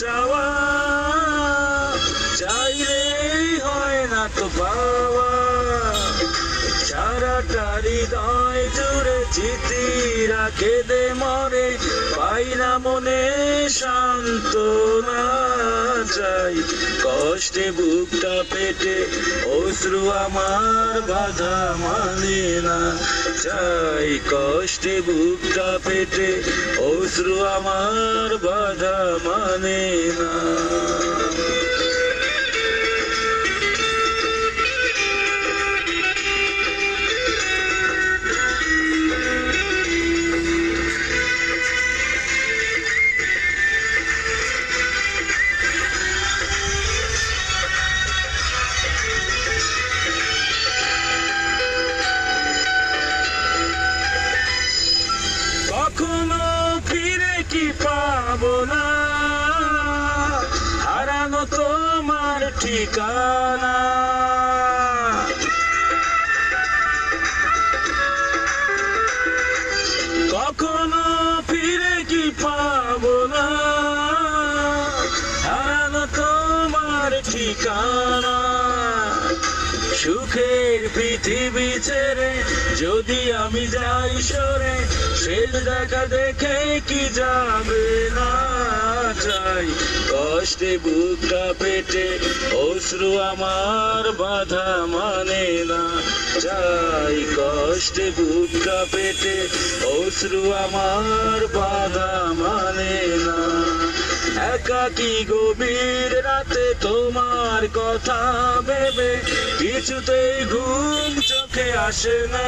চাওয়া, চাইলেই হয় না তো পাওয়া। সারাটা হৃদয় জুড়ে চিঠিরা কেঁদে মরে, পাই না মনে সান্ত্বনা। চাই কষ্টে বুকটা পেটে, অশ্রু আমার বাধা মানে না। চাই কষ্টে বুকটা পেটে, অশ্রু আমার বাধা মানে না। কখনো ফিরে কি পাবো না, হারানো তোমার ঠিকানা। কখনো ফিরে কি পাবো না, হারানো তোমার ঠিকানা। সুখের পৃথিবী ছেড়ে যদি আমি যাই সরে, শেষ দেখা দেখে কি যাবে না। চাই কষ্টে বুকটা পেটে, অশ্রু আমার বাধা মানে না। চাই কষ্টে বুকটা পেটে, অশ্রু আমার বাধা মানে না। একাকী গভীর রাতে তোমার কথা ভেবে কিছুতেই ঘুম চোখে আসে না।